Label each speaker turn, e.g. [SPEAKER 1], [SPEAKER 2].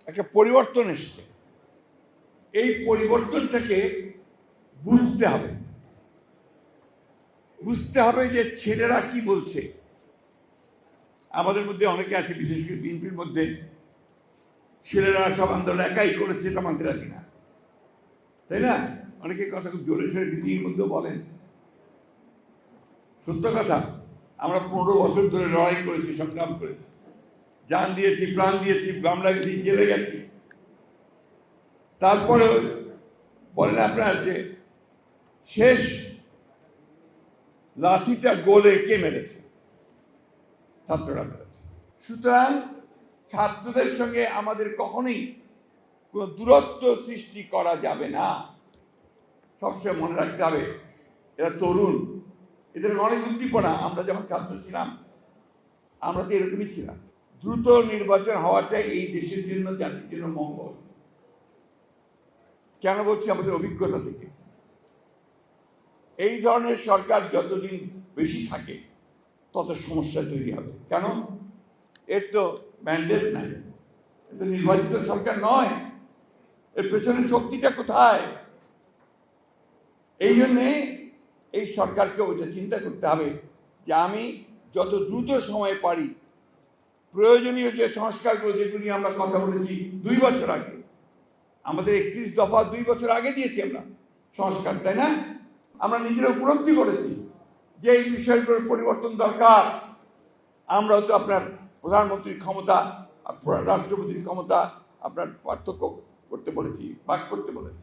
[SPEAKER 1] একটা পরিবর্তন এসছে। এই পরিবর্তনটাকে বুঝতে হবে, যে ছেলেরা কি বলছে। আমাদের মধ্যে অনেকে আছে, বিশেষ করে বিএনপির মধ্যে, ছেলেরা সব আন্দোলন একাই করেছে, এটা মানতে রাজি না, তাই না? অনেকে কথা খুব জোরে সোরে মিটিংয়ের মধ্যেও বলেন। সত্য কথা, আমরা 15 বছর ধরে লড়াই করেছি, সংগ্রাম করেছি, জান দিয়েছি, প্রাণ দিয়েছি, গামলা গেছি, জেলে গেছি। তারপরে বলেন আপনার যে শেষ লাঠিটা গোলে কে মেরেছে? ছাত্ররা মেরেছে। সুতরাং ছাত্রদের সঙ্গে আমাদের কখনোই কোনো দূরত্ব সৃষ্টি করা যাবে না। সবসময় মনে রাখতে হবে, এরা তরুণ, এদের অনেক উদ্দীপনা। আমরা যখন ছাত্র ছিলাম, আমরা তো এরকমই ছিলাম। দ্রুত নির্বাচন হওয়াটাই এই দেশের জন্য, জাতির জন্য মঙ্গল। কেন বলছি? আমাদের অভিজ্ঞতা থেকে। এই ধরনের সরকার যতদিন বেশি থাকে তত সমস্যা তৈরি হবে। কেন? এর তো ম্যান্ডেট নাই, এর তো নির্বাচিত সরকার নয়। এর পেছনে শক্তিটা কোথায়? এই জন্যে এই সরকারকে ওইটা চিন্তা করতে হবে যে আমি যত দ্রুত সময় পারি প্রয়োজনীয় যে সংস্কারগুলো, যেগুলি আমরা কথা বলেছি 2 বছর আগে, আমাদের 31 দফা 2 বছর আগে দিয়েছি আমরা সংস্কার, তাই না? আমরা নিজেরা উপলব্ধি করেছি যে এই বিষয়গুলোর পরিবর্তন দরকার। আমরা তো আপনার প্রধানমন্ত্রীর ক্ষমতা, রাষ্ট্রপতির ক্ষমতা আপনার পার্থক্য করতে বলেছি, ভাগ করতে বলেছি।